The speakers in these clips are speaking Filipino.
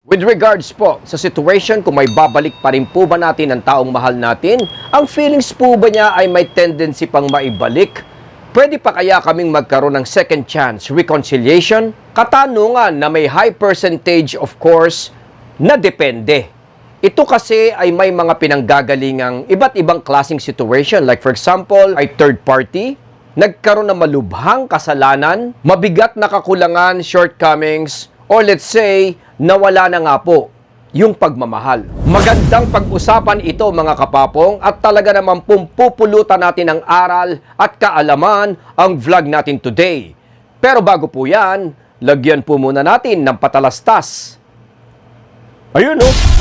With regards po sa situation kung may babalik pa rin po ba natin ang taong mahal natin, ang feelings po ba niya ay may tendency pang maibalik? Pwede pa kaya kaming magkaroon ng second chance reconciliation? Katanungan na may high percentage of course na depende. Ito kasi ay may mga pinanggagalingang iba't ibang klaseng situation. Like for example, ay third party, nagkaroon ng malubhang kasalanan, mabigat na kakulangan, shortcomings, or let's say, nawala na nga po yung pagmamahal. Magandang pag-usapan ito mga kapapong at talaga naman pupulutan natin ng aral at kaalaman ang vlog natin today. Pero bago po yan, lagyan po muna natin ng patalastas. Ayun oh!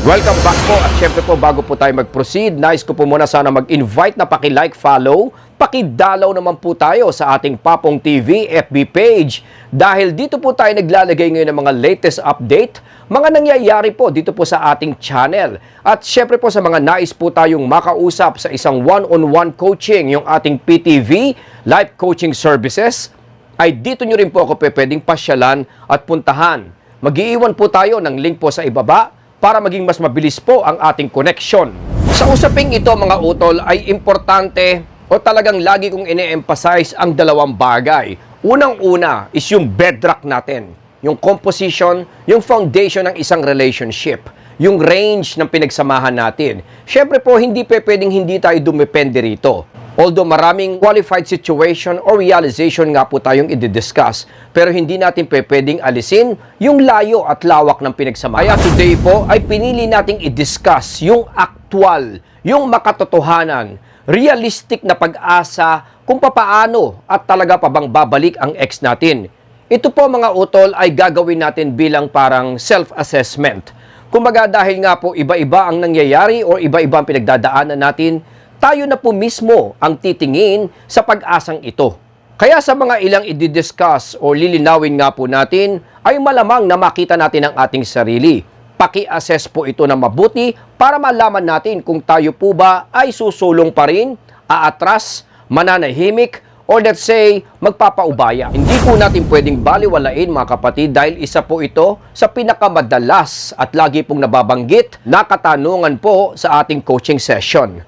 Welcome back po at syempre po bago po tayo mag-proceed, nais ko po muna sana mag-invite na paki-like, follow, paki-dalaw naman po tayo sa ating Papong TV FB page dahil dito po tayo naglalagay ngayon ng mga latest update, mga nangyayari po dito po sa ating channel. At syempre po sa mga nais po tayong makausap sa isang one-on-one coaching, yung ating PTV, Life Coaching Services, ay dito nyo rin po ako pwedeng pasyalan at puntahan. Mag-iiwan po tayo ng link po sa ibaba para maging mas mabilis po ang ating connection. Sa usaping ito mga utol ay importante o talagang lagi kong ine-emphasize ang dalawang bagay. Unang-una is yung bedrock natin, yung composition, yung foundation ng isang relationship, yung range ng pinagsamahan natin. Syempre po hindi pwedeng hindi tayo dumepende rito. Although maraming qualified situation or realization nga po tayong i-discuss, pero hindi natin pwedeng alisin yung layo at lawak ng pinagsamahan. Kaya today po ay pinili nating i-discuss yung actual, yung makatotohanan, realistic na pag-asa kung papaano at talaga pa bang babalik ang ex natin. Ito po mga utol ay gagawin natin bilang parang self-assessment. Kumbaga dahil nga po iba-iba ang nangyayari o iba-iba ang pinagdadaanan natin, tayo na po mismo ang titingin sa pag-asang ito. Kaya sa mga ilang i-discuss o lilinawin nga po natin, ay malamang na makita natin ang ating sarili. Paki-assess po ito na mabuti para malaman natin kung tayo po ba ay susulong pa rin, aatras, mananahimik, or let's say, magpapaubaya. Hindi po natin pwedeng baliwalain mga kapatid dahil isa po ito sa pinakamadalas at lagi pong nababanggit na katanungan po sa ating coaching session.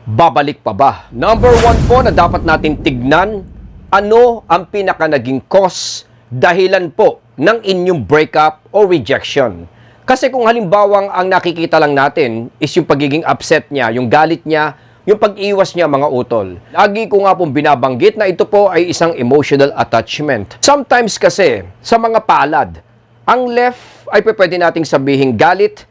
Babalik pa ba? Number 1 po na dapat natin tignan, ano ang pinaka naging cause, dahilan po ng inyong breakup o rejection. Kasi kung halimbawang ang nakikita lang natin is yung pagiging upset niya, yung galit niya, yung pag-iwas niya mga utol. Lagi ko nga pong binabanggit na ito po ay isang emotional attachment. Sometimes kasi sa mga palad, ang left ay pwede nating sabihin galit,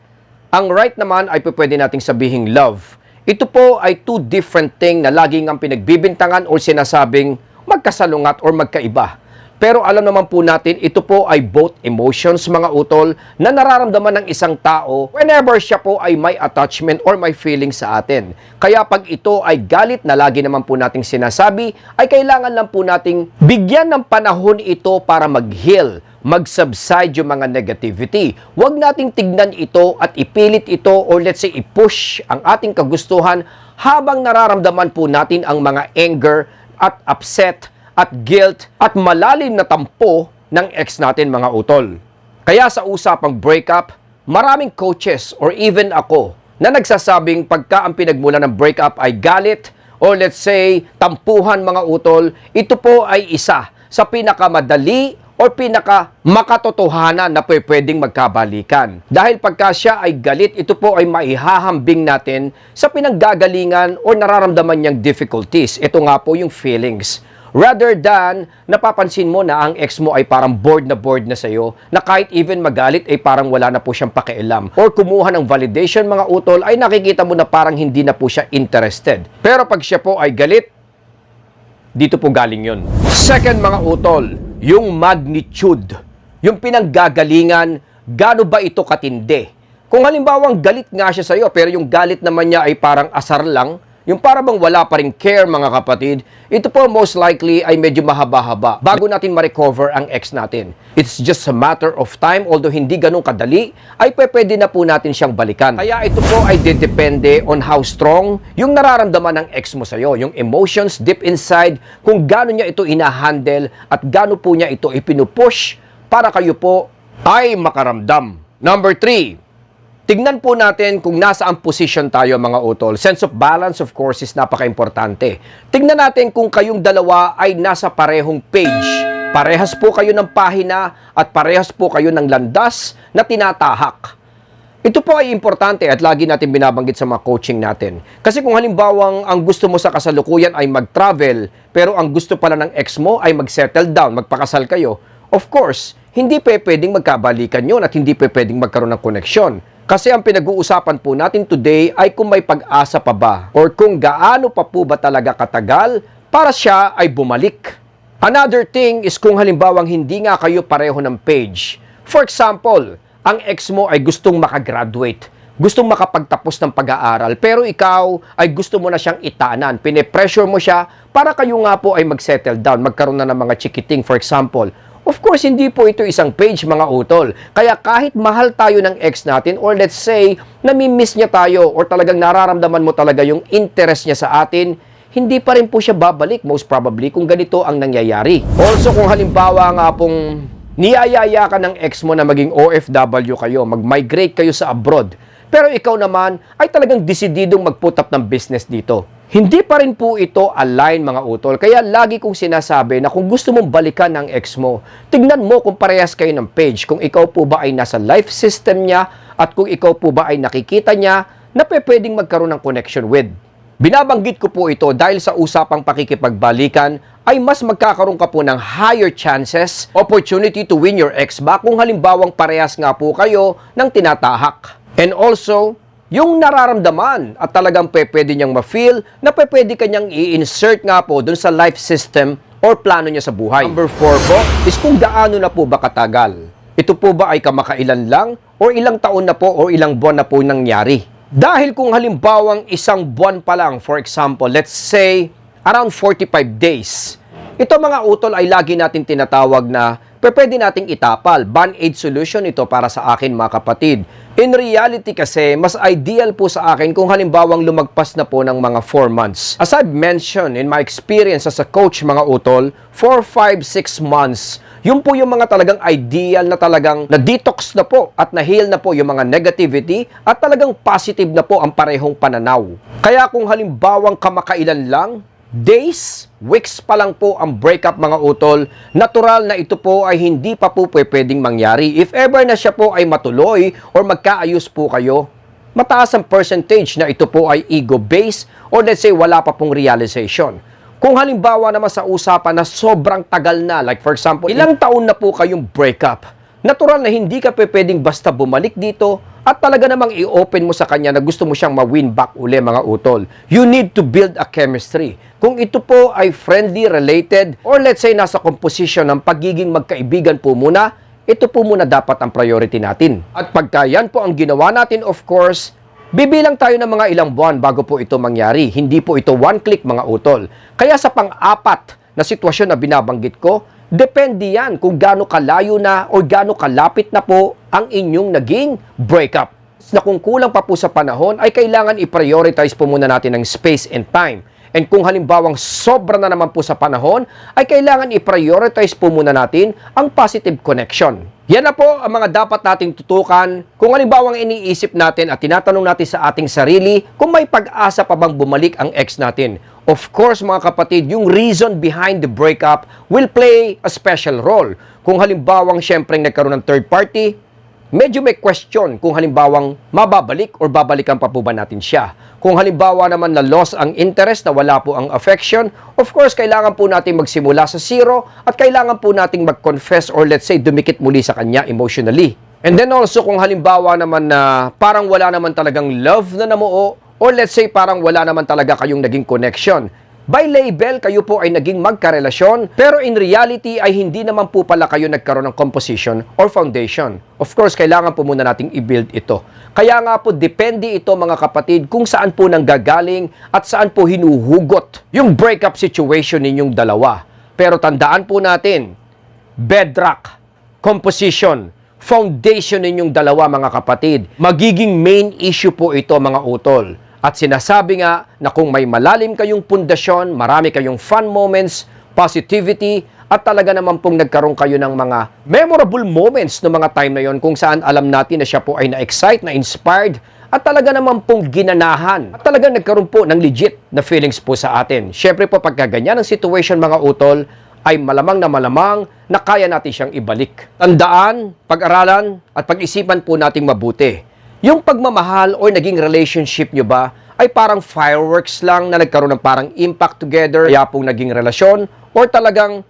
ang right naman ay pwede nating sabihin love. Ito po ay two different thing na laging ang pinagbibintangan o sinasabing magkasalungat or magkaiba. Pero alam naman po natin, ito po ay both emotions mga utol na nararamdaman ng isang tao whenever siya po ay may attachment or may feeling sa atin. Kaya pag ito ay galit na lagi naman po nating sinasabi, ay kailangan lang po nating bigyan ng panahon ito para mag-heal, mag-subside yung mga negativity. Huwag nating tignan ito at ipilit ito or let's say i-push ang ating kagustuhan habang nararamdaman po natin ang mga anger at upset at guilt at malalim na tampo ng ex natin mga utol. Kaya sa usapang breakup, maraming coaches or even ako na nagsasabing pagka ang pinagmula ng breakup ay galit or let's say tampuhan mga utol, ito po ay isa sa pinakamadali o pinaka-makatotohanan na pwedeng magkabalikan. Dahil pagka siya ay galit, ito po ay maihahambing natin sa pinanggagalingan o nararamdaman niyang difficulties. Ito nga po yung feelings. Rather than napapansin mo na ang ex mo ay parang bored na sa'yo, na kahit even magalit ay parang wala na po siyang pakialam. Or kumuha ng validation mga utol ay nakikita mo na parang hindi na po siya interested. Pero pag siya po ay galit, dito po galing yun. Second mga utol, yung magnitude, yung pinanggagalingan, gaano ba ito katindi? Kung halimbawang galit nga siya sa'yo, pero yung galit naman niya ay parang asar lang, yung para bang wala pa ring care mga kapatid, ito po most likely ay medyo mahaba-haba bago natin ma-recover ang ex natin. It's just a matter of time, although hindi ganun kadali, ay pwede na po natin siyang balikan. Kaya ito po ay depende on how strong yung nararamdaman ng ex mo sa'yo, yung emotions deep inside, kung gaano niya ito ina-handle at gaano po niya ito ipinupush para kayo po ay makaramdam. Number 3, tignan po natin kung nasaan position tayo mga utol. Sense of balance, of course, is napaka-importante. Tignan natin kung kayong dalawa ay nasa parehong page. Parehas po kayo ng pahina at parehas po kayo ng landas na tinatahak. Ito po ay importante at lagi natin binabanggit sa mga coaching natin. Kasi kung halimbawang ang gusto mo sa kasalukuyan ay mag-travel, pero ang gusto pala ng ex mo ay mag-settle down, magpakasal kayo, of course, hindi pwedeng magkabalikan yun at hindi pwedeng magkaroon ng koneksyon. Kasi ang pinag-uusapan po natin today ay kung may pag-asa pa ba or kung gaano pa po ba talaga katagal para siya ay bumalik. Another thing is kung halimbawang hindi nga kayo pareho ng page. For example, ang ex mo ay gustong makagraduate, gustong makapagtapos ng pag-aaral, pero ikaw ay gusto mo na siyang itanan, pine-pressure mo siya para kayo nga po ay mag-settle down, magkaroon na ng mga chikiting, for example. Of course, hindi po ito isang page mga utol. Kaya kahit mahal tayo ng ex natin or let's say, nami-miss niya tayo or talagang nararamdaman mo talaga yung interest niya sa atin, hindi pa rin po siya babalik most probably kung ganito ang nangyayari. Also, kung halimbawa nga pong niyayaya ka ng ex mo na maging OFW kayo, mag-migrate kayo sa abroad, pero ikaw naman ay talagang desididong mag-put up ng business dito. Hindi pa rin po ito align mga utol. Kaya lagi kong sinasabi na kung gusto mong balikan ng ex mo, tignan mo kung parehas kayo ng page. Kung ikaw po ba ay nasa life system niya at kung ikaw po ba ay nakikita niya na pwedeng magkaroon ng connection with. Binabanggit ko po ito dahil sa usapang pakikipagbalikan ay mas magkakaroon ka po ng higher chances, opportunity to win your ex back kung halimbawang parehas nga po kayo ng tinatahak. And also, yung nararamdaman at talagang pwede niyang ma-feel na pwede kanyang i-insert nga po dun sa life system or plano niya sa buhay. Number 4 po is kung gaano na po ba katagal. Ito po ba ay kamakailan lang or ilang taon na po o ilang buwan na po nangyari. Dahil kung halimbawang isang buwan pa lang, for example, let's say around 45 days, ito mga utol ay lagi natin tinatawag na pwede nating itapal. Band-aid solution ito para sa akin mga kapatid. In reality kasi, mas ideal po sa akin kung halimbawang lumagpas na po ng mga 4 months. As I've mentioned in my experience as a coach mga utol, 4, 5, 6 months, yun po yung mga talagang ideal na talagang na-detox na po at na-heal na po yung mga negativity at talagang positive na po ang parehong pananaw. Kaya kung halimbawang kamakailan lang, days, weeks pa lang po ang breakup mga utol, natural na ito po ay hindi pa po pwedeng mangyari. If ever na siya po ay matuloy or magkaayos po kayo, mataas ang percentage na ito po ay ego-based or let's say wala pa pong realization. Kung halimbawa naman sa usapan na sobrang tagal na, like for example, ilang taon na po kayong breakup, natural na hindi ka pwedeng basta bumalik dito at talaga namang i-open mo sa kanya na gusto mo siyang ma-win back uli mga utol. You need to build a chemistry. Kung ito po ay friendly, related, or let's say nasa composition ng pagiging magkaibigan po muna, ito po muna dapat ang priority natin. At pagka yan po ang ginawa natin, of course, bibilang tayo ng mga ilang buwan bago po ito mangyari. Hindi po ito one click mga utol. Kaya sa pang-apat na sitwasyon na binabanggit ko, depende yan kung gaano kalayo na o gaano kalapit na po ang inyong naging breakup. Na kung kulang pa po sa panahon, ay kailangan i-prioritize po muna natin ng space and time. And kung halimbawang sobra na naman po sa panahon, ay kailangan i-prioritize po muna natin ang positive connection. Yan na po ang mga dapat nating tutukan kung halimbawang iniisip natin at tinatanong natin sa ating sarili kung may pag-asa pa bang bumalik ang ex natin. Of course mga kapatid, yung reason behind the breakup will play a special role. Kung halimbawang syempreng nagkaroon ng third party, medyo may question kung halimbawang mababalik or babalikan pa po ba natin siya. Kung halimbawa naman na loss ang interest, na wala po ang affection, of course, kailangan po natin magsimula sa zero at kailangan po nating mag-confess or let's say, dumikit muli sa kanya emotionally. And then also, kung halimbawa naman na parang wala naman talagang love na namuo or let's say, parang wala naman talaga kayong naging connection, By label, kayo po ay naging magkarelasyon, pero in reality ay hindi naman po pala kayo nagkaroon ng composition or foundation. Of course, kailangan po muna nating i-build ito. Kaya nga po, depende ito mga kapatid kung saan po nanggagaling at saan po hinuhugot yung breakup situation ninyong dalawa. Pero tandaan po natin, bedrock, composition, foundation ninyong dalawa mga kapatid, magiging main issue po ito mga utol. At sinasabi nga na kung may malalim kayong pundasyon, marami kayong fun moments, positivity, at talaga naman pong nagkaroon kayo ng mga memorable moments no mga time na yon kung saan alam natin na siya po ay na-excite, na-inspired, at talaga naman pong ginanahan. At talaga nagkaroon po ng legit na feelings po sa atin. Siyempre po pagka ganyan ang situation mga utol, ay malamang na kaya natin siyang ibalik. Tandaan, pag-aralan, at pag-isipan po nating mabuti. Yung pagmamahal o naging relationship nyo ba ay parang fireworks lang na nagkaroon ng parang impact together, kaya pong naging relasyon, or talagang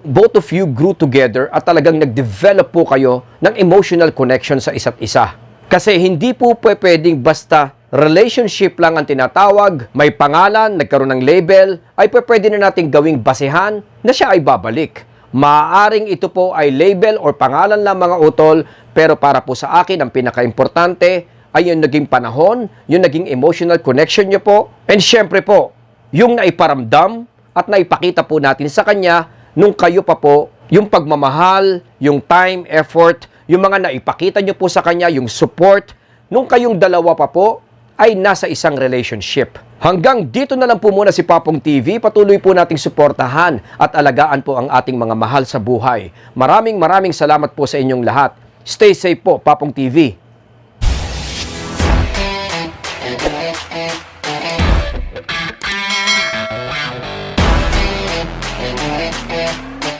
both of you grew together at talagang nag-develop po kayo ng emotional connection sa isa't isa. Kasi hindi po pwedeng basta relationship lang ang tinatawag, may pangalan, nagkaroon ng label, ay pwede na nating gawing basehan na siya ay babalik. Maaaring ito po ay label or pangalan lang mga utol, pero para po sa akin, ang pinaka-importante ay yung naging panahon, yung naging emotional connection nyo po, and syempre po, yung naiparamdam at naipakita po natin sa kanya nung kayo pa po, yung pagmamahal, yung time, effort, yung mga naipakita nyo po sa kanya, yung support, nung kayong dalawa pa po, ay nasa isang relationship. Hanggang dito na lang po muna si Papong TV. Patuloy po nating suportahan at alagaan po ang ating mga mahal sa buhay. Maraming salamat po sa inyong lahat. Stay safe po, Papong TV.